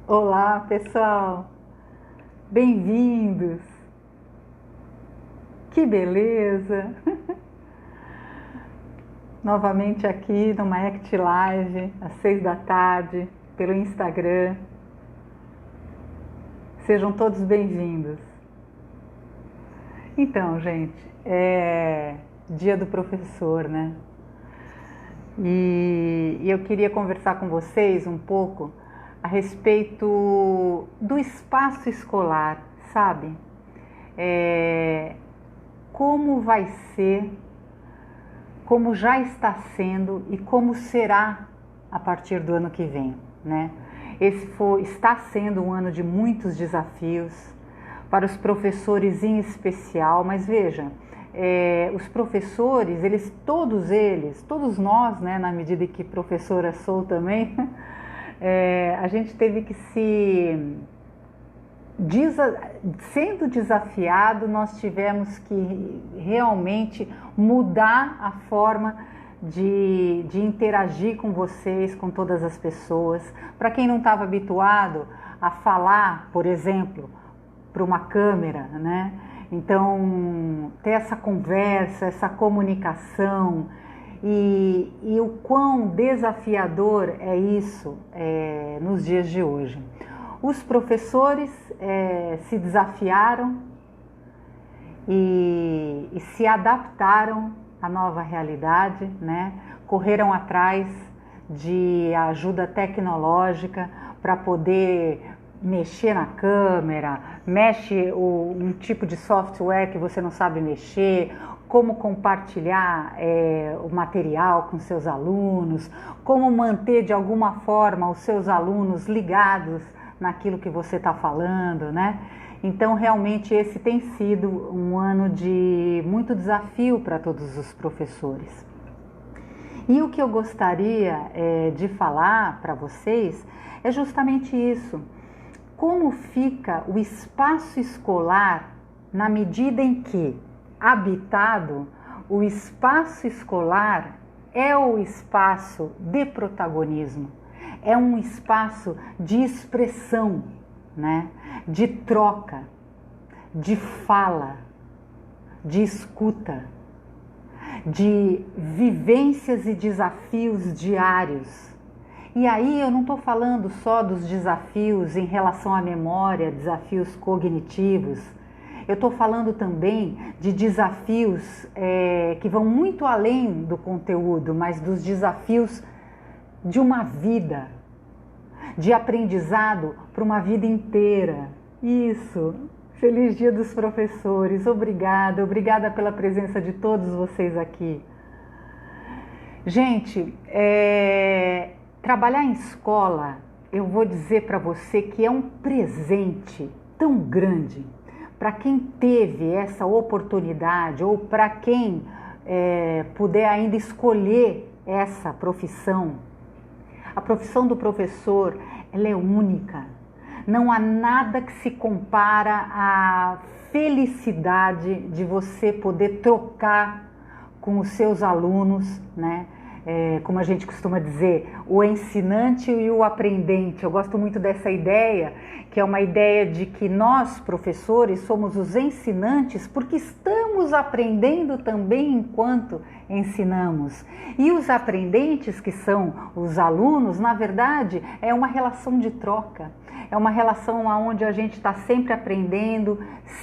Olá, pessoal! Bem-vindos! Que beleza! Novamente aqui numa Act Live, às 6 da tarde, pelo Instagram. Sejam todos bem-vindos. Então, gente, é dia do professor, né? E eu queria conversar com vocês um pouco a respeito do espaço escolar, sabe? Como vai ser, como já está sendo e como será a partir do ano que vem, né? Está sendo um ano de muitos desafios, para os professores em especial, mas veja, os professores, todos nós, né, na medida que professora sou também, a gente teve que sendo desafiado, nós tivemos que realmente mudar a forma de interagir com vocês, com todas as pessoas. Para quem não estava habituado a falar, por exemplo, para uma câmera, né? Então, ter essa conversa, essa comunicação e o quão desafiador é isso nos dias de hoje. Os professores se desafiaram e se adaptaram à nova realidade, né? Correram atrás de ajuda tecnológica para poder mexer na câmera, mexe um tipo de software que você não sabe mexer, como compartilhar o material com seus alunos, como manter de alguma forma os seus alunos ligados naquilo que você está falando, né? Então, realmente, esse tem sido um ano de muito desafio para todos os professores. E o que eu gostaria de falar para vocês é justamente isso. Como fica o espaço escolar na medida em que, habitado, o espaço escolar é o espaço de protagonismo, é um espaço de expressão, né? De troca, de fala, de escuta, de vivências e desafios diários. E aí eu não estou falando só dos desafios em relação à memória, desafios cognitivos. Eu estou falando também de desafios que vão muito além do conteúdo, mas dos desafios de uma vida, de aprendizado para uma vida inteira. Isso! Feliz Dia dos Professores! Obrigada pela presença de todos vocês aqui. Gente, trabalhar em escola, eu vou dizer para você que é um presente tão grande para quem teve essa oportunidade ou para quem puder ainda escolher essa profissão. A profissão do professor, ela é única. Não há nada que se compara à felicidade de você poder trocar com os seus alunos, né? Como a gente costuma dizer, o ensinante e o aprendente. Eu gosto muito dessa ideia, que é uma ideia de que nós, professores, somos os ensinantes porque estamos aprendendo também enquanto ensinamos. E os aprendentes, que são os alunos, na verdade, é uma relação de troca. É uma relação onde a gente está sempre aprendendo,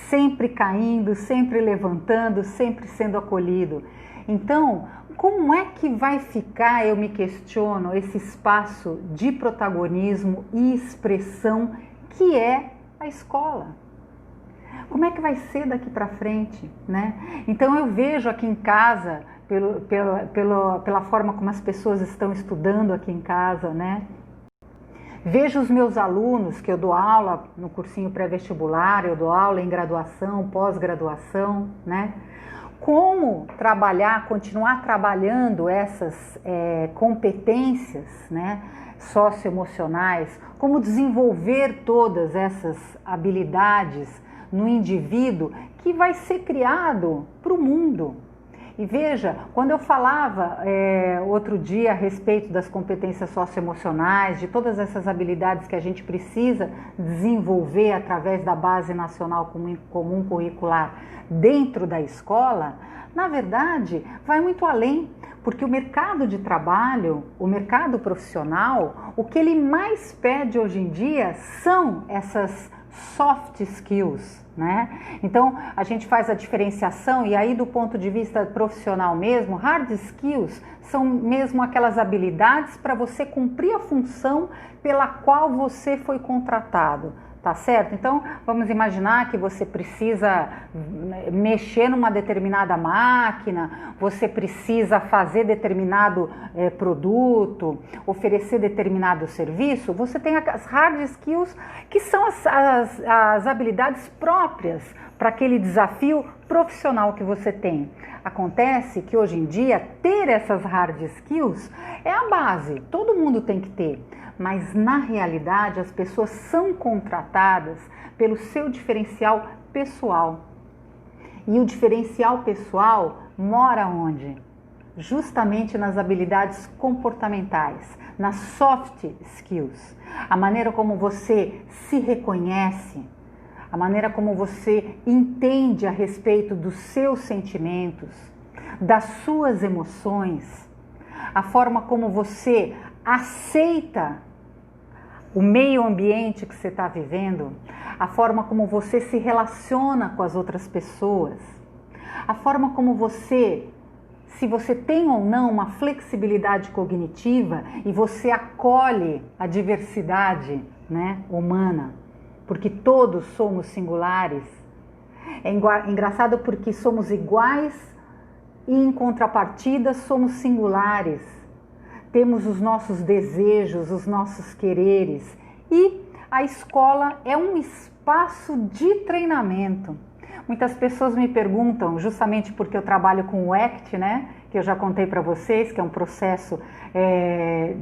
sempre caindo, sempre levantando, sempre sendo acolhido. Então, como é que vai ficar, eu me questiono, esse espaço de protagonismo e expressão que é a escola? Como é que vai ser daqui para frente, né? Então eu vejo aqui em casa, pela forma como as pessoas estão estudando aqui em casa, né? Vejo os meus alunos, que eu dou aula no cursinho pré-vestibular, eu dou aula em graduação, pós-graduação, né? como trabalhar, continuar trabalhando essas competências, né, socioemocionais, como desenvolver todas essas habilidades no indivíduo que vai ser criado para o mundo. E veja, quando eu falava outro dia a respeito das competências socioemocionais, de todas essas habilidades que a gente precisa desenvolver através da Base Nacional Comum Curricular dentro da escola, na verdade, vai muito além, porque o mercado de trabalho, o mercado profissional, o que ele mais pede hoje em dia são essas soft skills, né? Então a gente faz a diferenciação, e aí do ponto de vista profissional mesmo, hard skills são mesmo aquelas habilidades para você cumprir a função pela qual você foi contratado. Tá certo? Então, vamos imaginar que você precisa mexer numa determinada máquina, você precisa fazer determinado produto, oferecer determinado serviço. Você tem as hard skills, que são as habilidades próprias para aquele desafio profissional que você tem. Acontece que hoje em dia, ter essas hard skills é a base, todo mundo tem que ter. Mas na realidade as pessoas são contratadas pelo seu diferencial pessoal. E o diferencial pessoal mora onde? Justamente nas habilidades comportamentais, nas soft skills. A maneira como você se reconhece, a maneira como você entende a respeito dos seus sentimentos, das suas emoções, a forma como você aceita o meio ambiente que você está vivendo, a forma como você se relaciona com as outras pessoas, a forma como você, se você tem ou não uma flexibilidade cognitiva e você acolhe a diversidade, né, humana, porque todos somos singulares. É engraçado porque somos iguais e em contrapartida somos singulares. Temos os nossos desejos, os nossos quereres, e a escola é um espaço de treinamento. Muitas pessoas me perguntam, justamente porque eu trabalho com o ACT, né, que eu já contei para vocês, que é um processo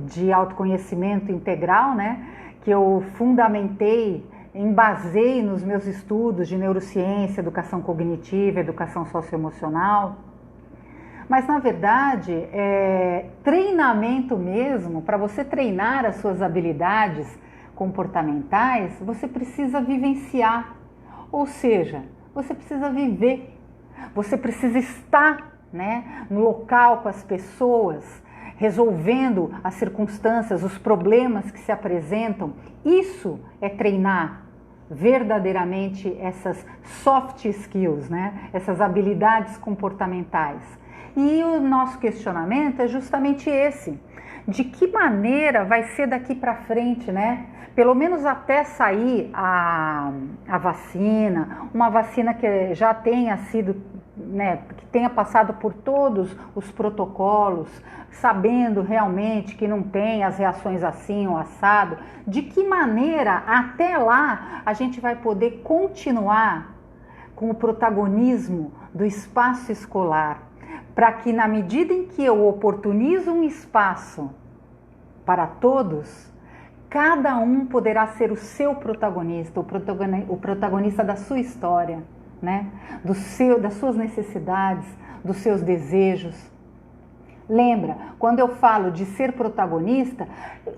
de autoconhecimento integral, né, que eu fundamentei, embasei nos meus estudos de neurociência, educação cognitiva, educação socioemocional. Mas, na verdade, treinamento mesmo, para você treinar as suas habilidades comportamentais, você precisa vivenciar. Ou seja, você precisa viver, você precisa estar, né, no local com as pessoas, resolvendo as circunstâncias, os problemas que se apresentam. Isso é treinar verdadeiramente essas soft skills, né, essas habilidades comportamentais. E o nosso questionamento é justamente esse: de que maneira vai ser daqui para frente, né? Pelo menos até sair a vacina, uma vacina que já tenha sido, né, que tenha passado por todos os protocolos, sabendo realmente que não tem as reações assim ou assado. De que maneira até lá a gente vai poder continuar com o protagonismo do espaço escolar, para que, na medida em que eu oportunizo um espaço para todos, cada um poderá ser o seu protagonista, o protagonista da sua história, né? Das suas necessidades, dos seus desejos. Lembra, quando eu falo de ser protagonista,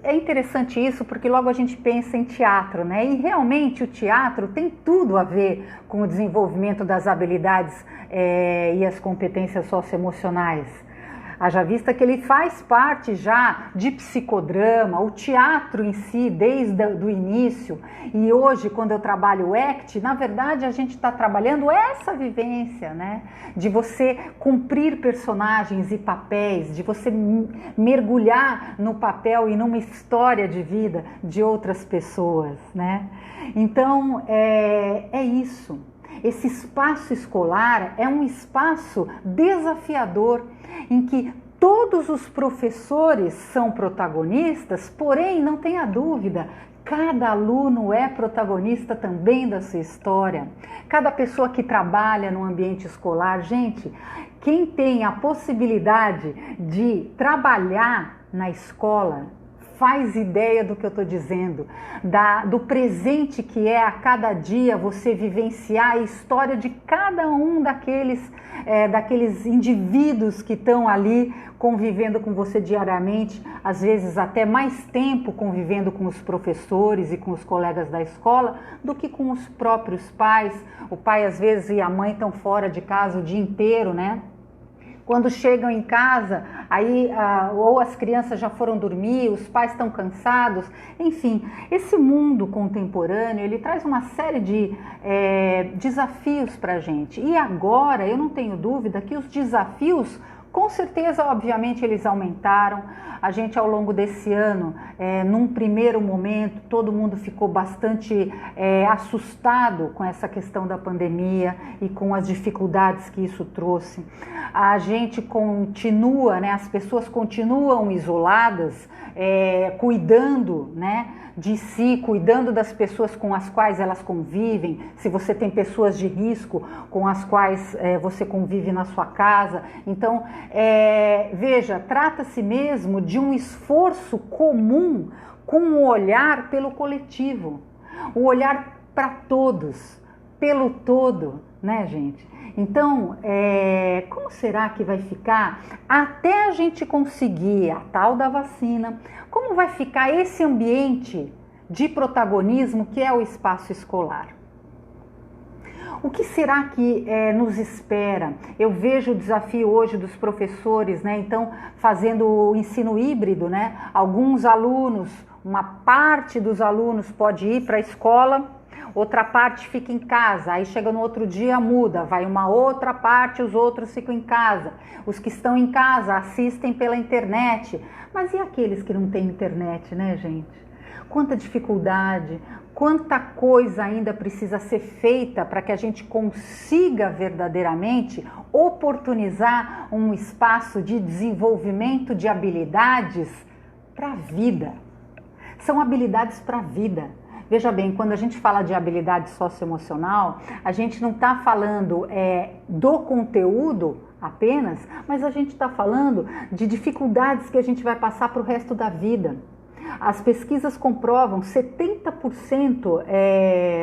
é interessante isso porque logo a gente pensa em teatro, né? E realmente o teatro tem tudo a ver com o desenvolvimento das habilidades e as competências socioemocionais. Haja vista que ele faz parte já de psicodrama, o teatro em si, desde o início. E hoje, quando eu trabalho o ACT, na verdade a gente está trabalhando essa vivência, né? De você cumprir personagens e papéis, de você mergulhar no papel e numa história de vida de outras pessoas, né? Então, é isso. Esse espaço escolar é um espaço desafiador, em que todos os professores são protagonistas, porém, não tenha dúvida, Cada aluno é protagonista também da sua história. Cada pessoa que trabalha no ambiente escolar, gente, quem tem a possibilidade de trabalhar na escola, faz ideia do que eu estou dizendo, do presente que é a cada dia você vivenciar a história de cada um daqueles indivíduos que estão ali convivendo com você diariamente, às vezes até mais tempo convivendo com os professores e com os colegas da escola do que com os próprios pais. O pai às vezes e a mãe estão fora de casa o dia inteiro, né? Quando chegam em casa, aí ou as crianças já foram dormir, os pais estão cansados. Enfim, esse mundo contemporâneo, ele traz uma série de desafios para a gente. E agora, eu não tenho dúvida que os desafios, com certeza, obviamente, eles aumentaram. A gente, ao longo desse ano, num primeiro momento, todo mundo ficou bastante assustado com essa questão da pandemia e com as dificuldades que isso trouxe. A gente continua, né, as pessoas continuam isoladas, cuidando, né, de si, cuidando das pessoas com as quais elas convivem, se você tem pessoas de risco com as quais você convive na sua casa. Então, veja, trata-se mesmo de um esforço comum com um olhar pelo coletivo, o olhar para todos, pelo todo, né, gente? Então, como será que vai ficar até a gente conseguir a tal da vacina? Como vai ficar esse ambiente de protagonismo que é o espaço escolar? O que será que nos espera? Eu vejo o desafio hoje dos professores, né? Então, fazendo o ensino híbrido, né? Alguns alunos, uma parte dos alunos pode ir para a escola, outra parte fica em casa, aí chega no outro dia, muda, vai uma outra parte, os outros ficam em casa. Os que estão em casa assistem pela internet. Mas e aqueles que não têm internet, né, gente? Quanta dificuldade, quanta coisa ainda precisa ser feita para que a gente consiga verdadeiramente oportunizar um espaço de desenvolvimento de habilidades para a vida. São habilidades para a vida. Veja bem, quando a gente fala de habilidade socioemocional, a gente não está falando do conteúdo apenas, mas a gente está falando de dificuldades que a gente vai passar para o resto da vida. As pesquisas comprovam 70%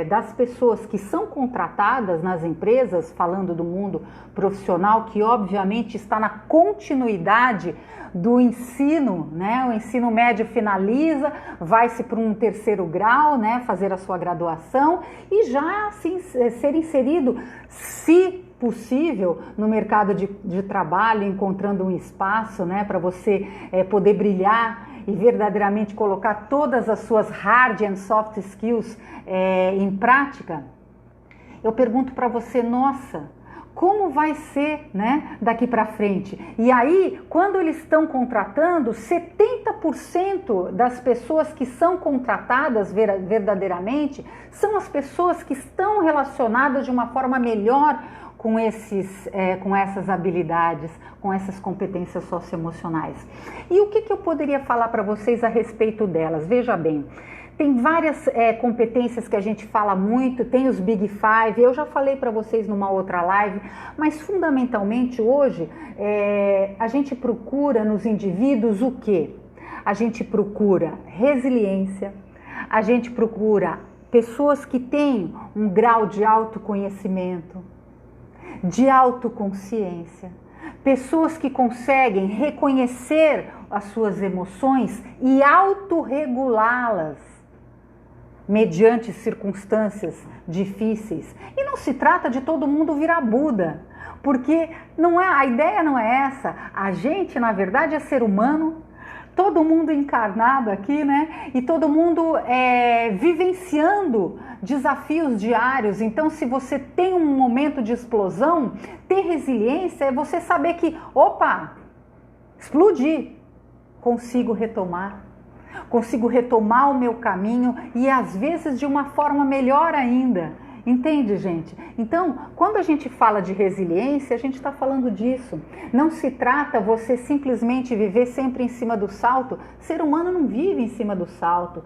das pessoas que são contratadas nas empresas, falando do mundo profissional, que obviamente está na continuidade do ensino, né? O ensino médio finaliza, vai-se para um terceiro grau, né? Fazer a sua graduação e já assim, ser inserido, se possível, no mercado de trabalho, encontrando um espaço, né? Para você poder brilhar e verdadeiramente colocar todas as suas hard and soft skills em prática. Eu pergunto para você, nossa, como vai ser, né, daqui para frente? E aí, quando eles estão contratando, 70% das pessoas que são contratadas verdadeiramente são as pessoas que estão relacionadas de uma forma melhor com essas habilidades, com essas competências socioemocionais. E o que eu poderia falar para vocês a respeito delas? Veja bem, tem várias competências que a gente fala muito, tem os Big Five, eu já falei para vocês numa outra live, mas fundamentalmente hoje a gente procura nos indivíduos o quê? A gente procura resiliência, a gente procura pessoas que têm um grau de autoconhecimento, de autoconsciência, pessoas que conseguem reconhecer as suas emoções e autorregulá-las mediante circunstâncias difíceis. E não se trata de todo mundo virar Buda, porque a ideia não é essa. A gente, na verdade, é ser humano, todo mundo encarnado aqui, né? E todo mundo vivenciando desafios diários. Então, se você tem um momento de explosão, ter resiliência é você saber que, opa, explodi, consigo retomar o meu caminho e às vezes de uma forma melhor ainda. Entende, gente? Então, quando a gente fala de resiliência, a gente está falando disso. Não se trata você simplesmente viver sempre em cima do salto. O ser humano não vive em cima do salto.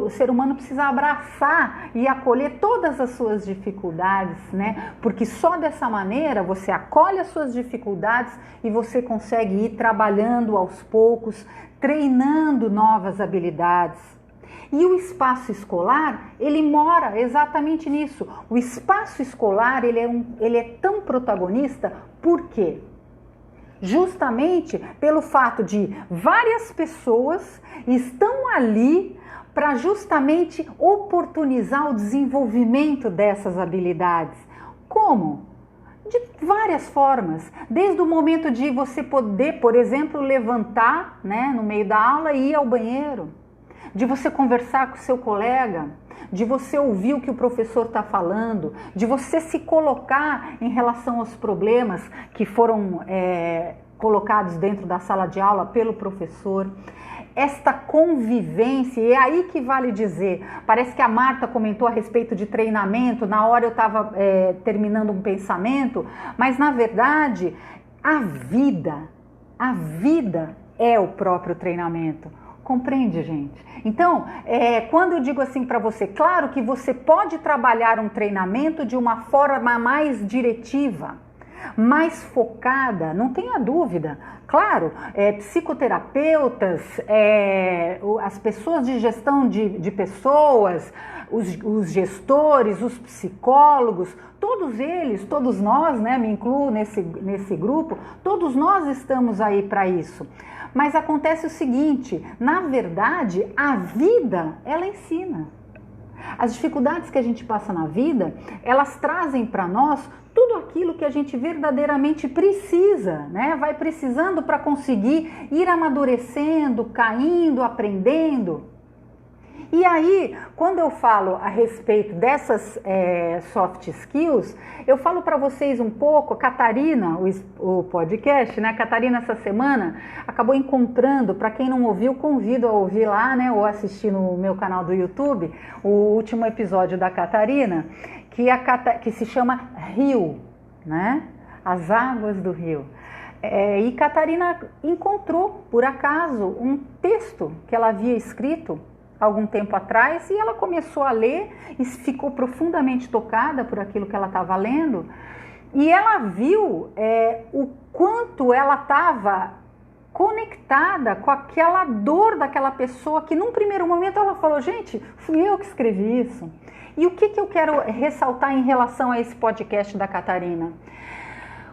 O ser humano precisa abraçar e acolher todas as suas dificuldades, né? Porque só dessa maneira você acolhe as suas dificuldades e você consegue ir trabalhando aos poucos, treinando novas habilidades. E o espaço escolar, ele mora exatamente nisso. O espaço escolar, ele é tão protagonista, por quê? Justamente pelo fato de várias pessoas estão ali para justamente oportunizar o desenvolvimento dessas habilidades. Como? De várias formas, desde o momento de você poder, por exemplo, levantar, né, no meio da aula e ir ao banheiro, de você conversar com o seu colega, de você ouvir o que o professor está falando, de você se colocar em relação aos problemas que foram colocados dentro da sala de aula pelo professor. Esta convivência, e é aí que vale dizer, parece que a Marta comentou a respeito de treinamento, na hora eu estava terminando um pensamento, mas na verdade a vida é o próprio treinamento. Compreende, gente? Então, quando eu digo assim para você, claro que você pode trabalhar um treinamento de uma forma mais diretiva, mais focada, não tenha dúvida. Claro, psicoterapeutas, as pessoas de gestão de pessoas, os gestores, os psicólogos, todos eles, todos nós, né, me incluo nesse grupo, todos nós estamos aí para isso. Mas acontece o seguinte, na verdade, a vida, ela ensina. As dificuldades que a gente passa na vida, elas trazem para nós tudo aquilo que a gente verdadeiramente precisa, né? Vai precisando para conseguir ir amadurecendo, caindo, aprendendo. E aí, quando eu falo a respeito dessas soft skills, eu falo para vocês um pouco, a Catarina, o podcast, né? A Catarina essa semana acabou encontrando, para quem não ouviu, convido a ouvir lá, né? Ou assistir no meu canal do YouTube, o último episódio da Catarina, que se chama Rio, né? As águas do rio. E Catarina encontrou, por acaso, um texto que ela havia escrito algum tempo atrás, e ela começou a ler e ficou profundamente tocada por aquilo que ela estava lendo, e ela viu o quanto ela estava conectada com aquela dor daquela pessoa, que num primeiro momento ela falou, gente, fui eu que escrevi isso. E o que eu quero ressaltar em relação a esse podcast da Catarina?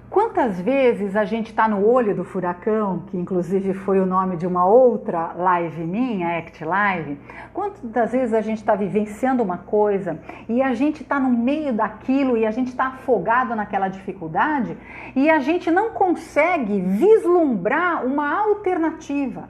Quantas vezes a gente está no olho do furacão, que inclusive foi o nome de uma outra live minha, Act Live, quantas vezes a gente está vivenciando uma coisa e a gente está no meio daquilo e a gente está afogado naquela dificuldade e a gente não consegue vislumbrar uma alternativa,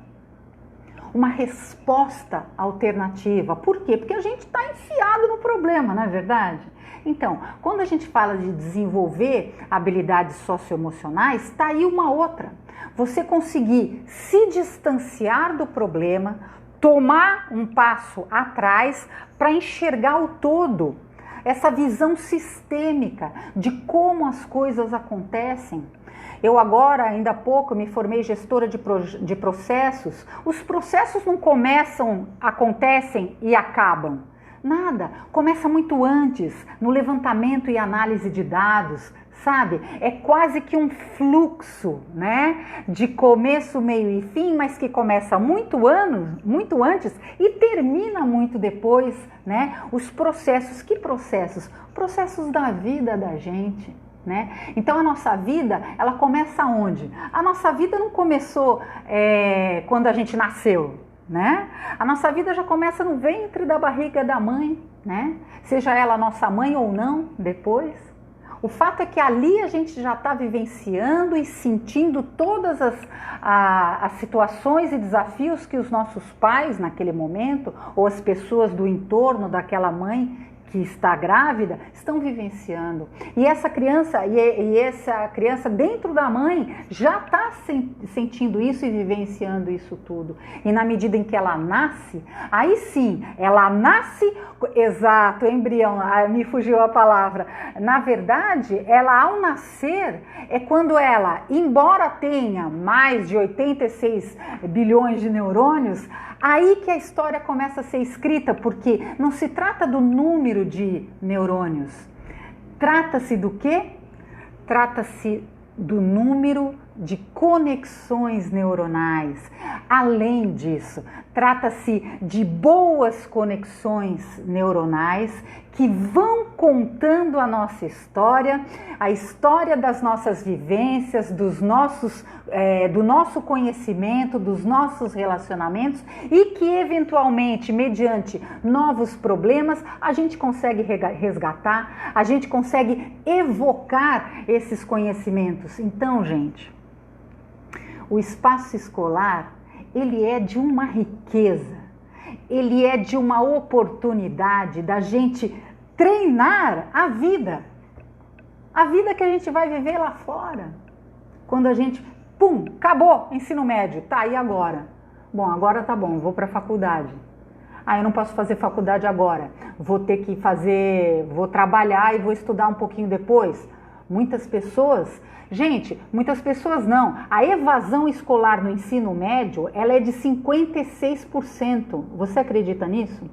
uma resposta alternativa. Por quê? Porque a gente está enfiado no problema, não é verdade? Então, quando a gente fala de desenvolver habilidades socioemocionais, está aí uma outra. Você conseguir se distanciar do problema, tomar um passo atrás para enxergar o todo, essa visão sistêmica de como as coisas acontecem. Eu agora, ainda há pouco, me formei gestora de processos. Os processos não acontecem e acabam. Nada, começa muito antes, no levantamento e análise de dados, sabe? É quase que um fluxo, né? De começo, meio e fim, mas que começa muito antes e termina muito depois, né? Os processos, que processos? Processos da vida da gente, né? Então a nossa vida, ela começa onde? A nossa vida não começou quando a gente nasceu, né? A nossa vida já começa no ventre da barriga da mãe, né? Seja ela nossa mãe ou não, depois. O fato é que ali a gente já está vivenciando e sentindo todas as situações e desafios que os nossos pais naquele momento, ou as pessoas do entorno daquela mãe, que está grávida estão vivenciando. E essa criança, dentro da mãe já está sentindo isso e vivenciando isso tudo. E na medida em que ela nasce, aí sim, ela nasce, exato, embrião, me fugiu a palavra. Na verdade, ela ao nascer, é quando ela, embora tenha mais de 86 bilhões de neurônios, aí que a história começa a ser escrita, porque não se trata do número de neurônios. Trata-se do quê? Trata-se do número de conexões neuronais. Além disso, trata-se de boas conexões neuronais que vão contando a nossa história, a história das nossas vivências, do nosso conhecimento, dos nossos relacionamentos e que eventualmente, mediante novos problemas, a gente consegue resgatar, a gente consegue evocar esses conhecimentos. Então, gente, o espaço escolar, ele é de uma riqueza, ele é de uma oportunidade da gente treinar a vida que a gente vai viver lá fora. Quando a gente, acabou, ensino médio, tá, e agora? Bom, agora tá bom, vou para a faculdade. Eu não posso fazer faculdade agora, vou trabalhar e vou estudar um pouquinho depois. Muitas pessoas não. A evasão escolar no ensino médio, ela é de 56%. Você acredita nisso?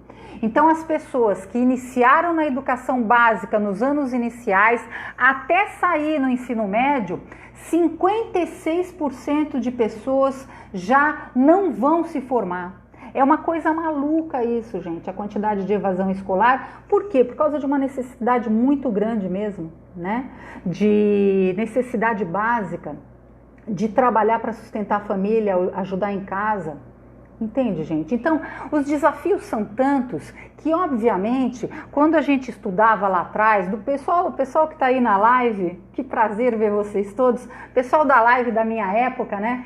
Então, as pessoas que iniciaram na educação básica nos anos iniciais, até sair no ensino médio, 56% de pessoas já não vão se formar. É uma coisa maluca isso, gente, a quantidade de evasão escolar. Por quê? Por causa de uma necessidade muito grande mesmo, né? De necessidade básica, de trabalhar para sustentar a família, ajudar em casa. Entende, gente? Então, os desafios são tantos que, obviamente, quando a gente estudava lá atrás, o pessoal que está aí na live, que prazer ver vocês todos, pessoal da live da minha época, né?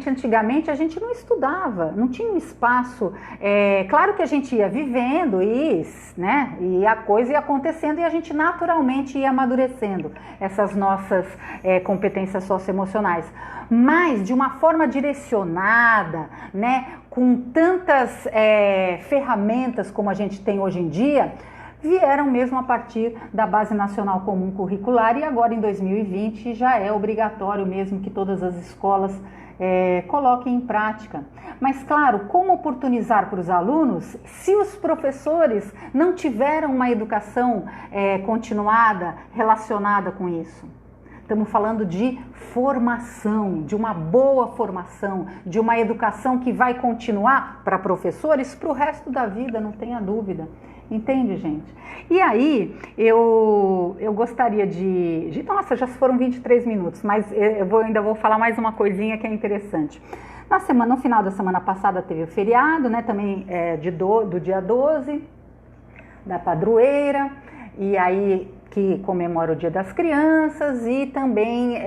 Antigamente, a gente não estudava, não tinha um espaço. Claro que a gente ia vivendo né? E a coisa ia acontecendo e a gente naturalmente ia amadurecendo essas nossas competências socioemocionais. Mas de uma forma direcionada, né? Com tantas ferramentas como a gente tem hoje em dia, vieram mesmo a partir da Base Nacional Comum Curricular e agora em 2020 já é obrigatório mesmo que todas as escolas coloquem em prática. Mas claro, como oportunizar para os alunos se os professores não tiveram uma educação continuada relacionada com isso? Estamos falando de formação, de uma boa formação, de uma educação que vai continuar para professores para o resto da vida, não tenha dúvida. Entende, gente? E aí, eu gostaria de... Nossa, já foram 23 minutos, mas ainda vou falar mais uma coisinha que é interessante. No final da semana passada teve o feriado, né? Também do dia 12, da padroeira, e aí que comemora o Dia das Crianças e também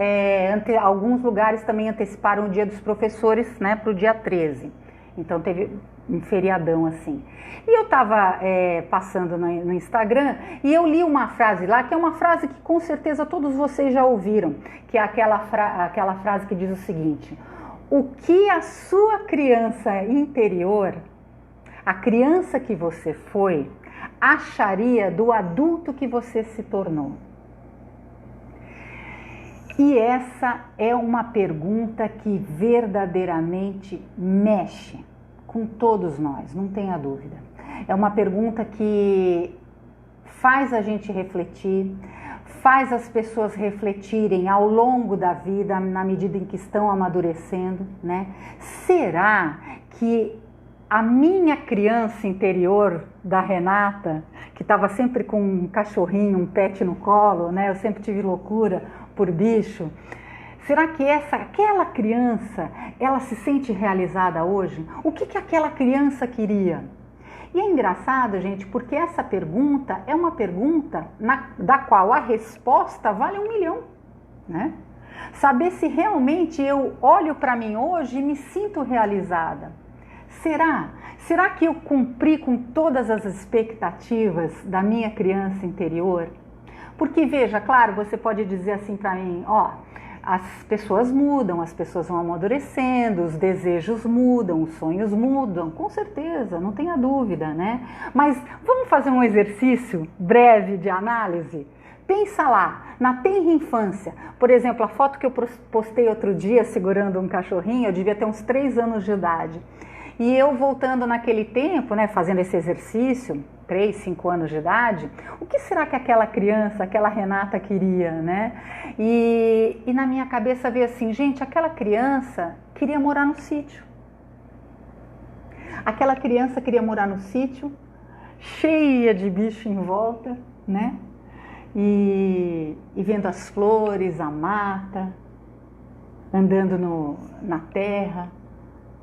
alguns lugares também anteciparam o Dia dos Professores, né, para o dia 13. Então teve um feriadão assim. E eu estava passando no Instagram e eu li uma frase lá, que é uma frase que com certeza todos vocês já ouviram, que é aquela frase que diz o seguinte: o que a sua criança interior, a criança que você foi, acharia do adulto que você se tornou? E essa é uma pergunta que verdadeiramente mexe com todos nós, não tenha dúvida. É uma pergunta que faz a gente refletir, faz as pessoas refletirem ao longo da vida, na medida em que estão amadurecendo, né? Será que a minha criança interior da Renata, que estava sempre com um cachorrinho, um pet no colo, né? Eu sempre tive loucura por bicho. Será que aquela criança, ela se sente realizada hoje? O que aquela criança queria? E é engraçado, gente, porque essa pergunta é uma pergunta da qual a resposta vale 1 milhão, né? Saber se realmente eu olho para mim hoje e me sinto realizada. Será que eu cumpri com todas as expectativas da minha criança interior? Porque veja, claro, você pode dizer assim para mim, ó, as pessoas mudam, as pessoas vão amadurecendo, os desejos mudam, os sonhos mudam, com certeza, não tenha dúvida, né? Mas vamos fazer um exercício breve de análise? Pensa lá, na tenra infância, por exemplo, a foto que eu postei outro dia segurando um cachorrinho, eu devia ter uns 3 anos de idade. E eu voltando naquele tempo, né, fazendo esse exercício, 3, 5 anos de idade, o que será que aquela criança, aquela Renata queria, né? E na minha cabeça veio assim, gente, aquela criança queria morar no sítio. Aquela criança queria morar no sítio, cheia de bicho em volta, né? E vendo as flores, a mata, andando na terra,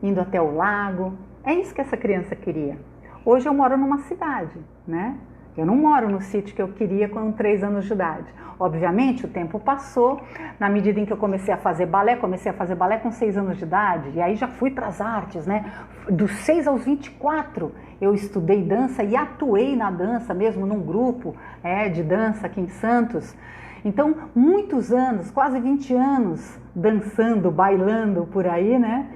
indo até o lago. É isso que essa criança queria. Hoje eu moro numa cidade, né? Eu não moro no sítio que eu queria com 3 anos de idade. Obviamente o tempo passou, na medida em que eu comecei a fazer balé com 6 anos de idade, e aí já fui para as artes, né? Dos 6 aos 24 eu estudei dança e atuei na dança mesmo num grupo de dança aqui em Santos. Então, muitos anos, quase 20 anos dançando, bailando por aí, né?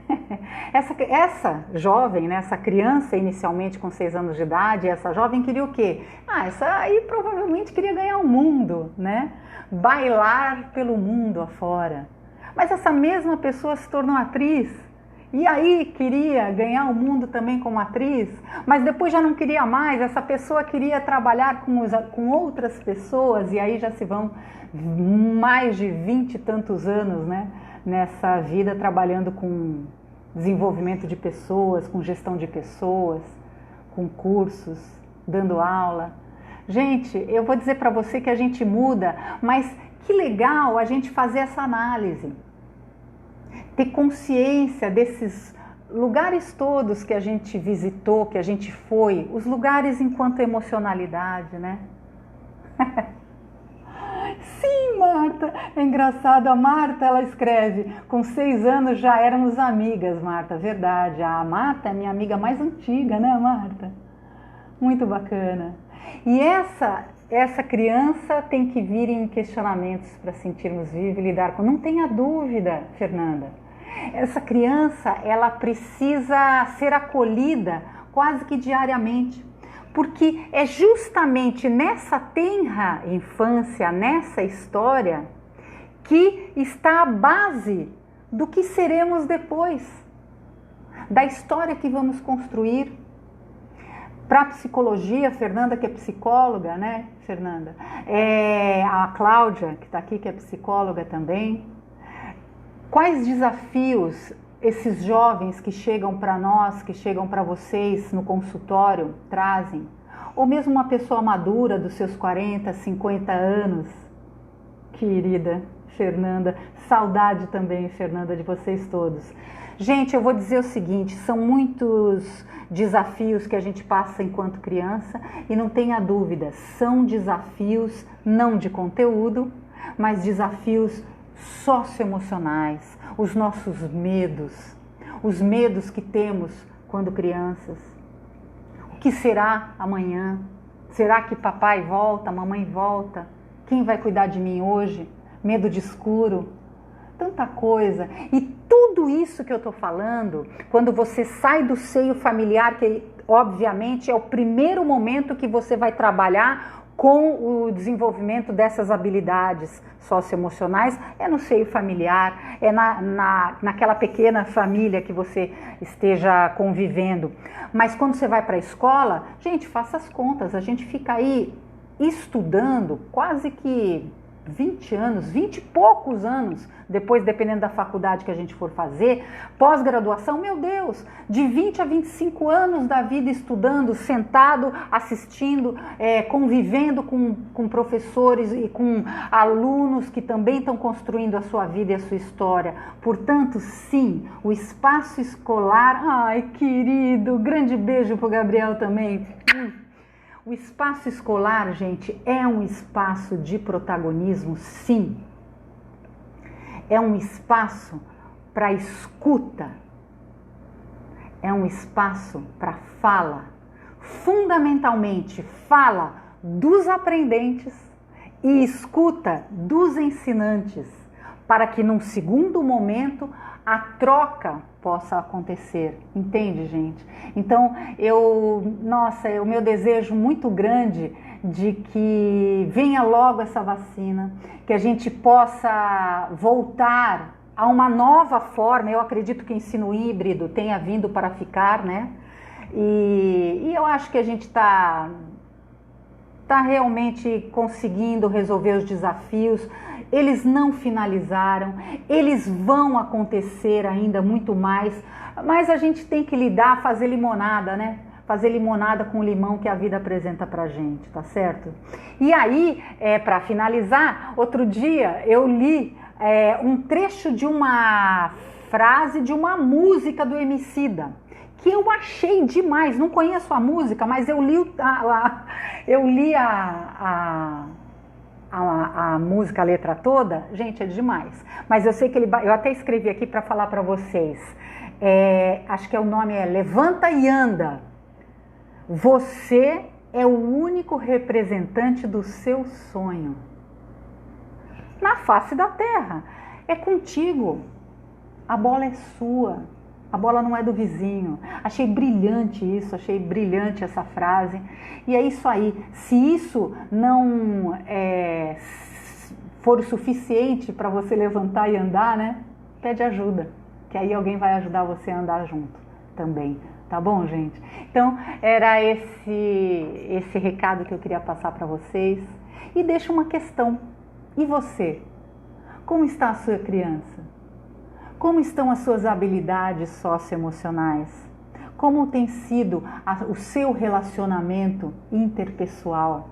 Essa jovem, né? Essa criança inicialmente com 6 anos de idade, essa jovem queria o quê? Essa aí provavelmente queria ganhar o mundo, né? Bailar pelo mundo afora. Mas essa mesma pessoa se tornou atriz. E aí queria ganhar o mundo também como atriz, mas depois já não queria mais, essa pessoa queria trabalhar com outras pessoas, e aí já se vão mais de 20 e tantos anos, né, nessa vida trabalhando com desenvolvimento de pessoas, com gestão de pessoas, com cursos, dando aula. Gente, eu vou dizer para você que a gente muda, mas que legal a gente fazer essa análise. Ter consciência desses lugares todos que a gente visitou, que a gente foi, os lugares enquanto emocionalidade, né? Sim, Marta, é engraçado, a Marta, ela escreve, com 6 anos já éramos amigas, Marta, verdade, a Marta é minha amiga mais antiga, né, Marta? Muito bacana. E essa criança tem que vir em questionamentos para sentirmos vivos e lidar com, não tenha dúvida, Fernanda. Essa criança, ela precisa ser acolhida quase que diariamente, porque é justamente nessa tenra infância, nessa história, que está a base do que seremos depois, da história que vamos construir. Para a psicologia, Fernanda, que é psicóloga, né, Fernanda? A Cláudia, que está aqui, que é psicóloga também. Quais desafios esses jovens que chegam para nós, que chegam para vocês no consultório, trazem? Ou mesmo uma pessoa madura dos seus 40, 50 anos? Querida Fernanda, saudade também, Fernanda, de vocês todos. Gente, eu vou dizer o seguinte, são muitos desafios que a gente passa enquanto criança e não tenha dúvida, são desafios não de conteúdo, mas desafios socioemocionais, os nossos medos, os medos que temos quando crianças. O que será amanhã? Será que papai volta, mamãe volta? Quem vai cuidar de mim hoje? Medo de escuro? Tanta coisa. E tudo isso que eu estou falando, quando você sai do seio familiar, que obviamente é o primeiro momento que você vai trabalhar com o desenvolvimento dessas habilidades socioemocionais, é no seio familiar, é naquela pequena família que você esteja convivendo. Mas quando você vai para a escola, gente, faça as contas, a gente fica aí estudando quase que 20 anos, 20 e poucos anos, depois dependendo da faculdade que a gente for fazer, pós-graduação, meu Deus, de 20 a 25 anos da vida estudando, sentado, assistindo, convivendo com professores e com alunos que também estão construindo a sua vida e a sua história. Portanto, sim, o espaço escolar, ai querido, grande beijo pro Gabriel também. O espaço escolar, gente, é um espaço de protagonismo, sim. É um espaço para escuta. é um espaço para fala, fundamentalmente fala dos aprendentes e escuta dos ensinantes, para que num segundo momento a troca possa acontecer, entende, gente? Então, o meu desejo muito grande de que venha logo essa vacina, que a gente possa voltar a uma nova forma. Eu acredito que o ensino híbrido tenha vindo para ficar, né? E eu acho que a gente está realmente conseguindo resolver os desafios. Eles não finalizaram, eles vão acontecer ainda muito mais, mas a gente tem que lidar, fazer limonada, né? Fazer limonada com o limão que a vida apresenta pra gente, tá certo? E aí, para finalizar, outro dia eu li um trecho de uma frase de uma música do Emicida, que eu achei demais. Não conheço a música, mas eu li a música, a letra toda. Gente, é demais. Mas eu sei que eu até escrevi aqui para falar para vocês. Acho que o nome é Levanta e Anda. Você é o único representante do seu sonho na face da terra. É contigo. A bola é sua. A bola não é do vizinho. Achei brilhante isso, achei brilhante essa frase. E é isso aí. Se isso não for o suficiente para você levantar e andar, né? Pede ajuda, que aí alguém vai ajudar você a andar junto também. Tá bom, gente? Então, era esse recado que eu queria passar para vocês. E deixo uma questão. E você? Como está a sua criança? Como estão as suas habilidades socioemocionais? Como tem sido o seu relacionamento interpessoal?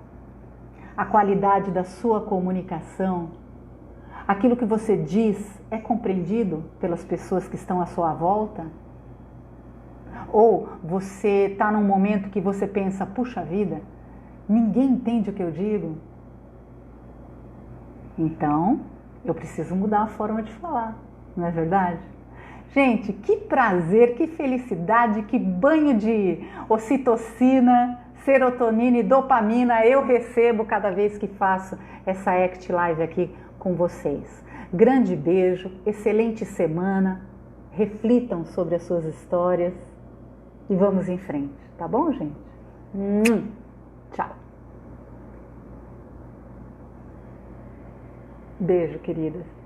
A qualidade da sua comunicação? Aquilo que você diz é compreendido pelas pessoas que estão à sua volta? Ou você está num momento que você pensa, puxa vida, ninguém entende o que eu digo? Então, eu preciso mudar a forma de falar. Não é verdade? Gente, que prazer, que felicidade, que banho de ocitocina, serotonina e dopamina eu recebo cada vez que faço essa Act Live aqui com vocês. Grande beijo, excelente semana, reflitam sobre as suas histórias e vamos em frente, tá bom, gente? Tchau. Beijo, queridas.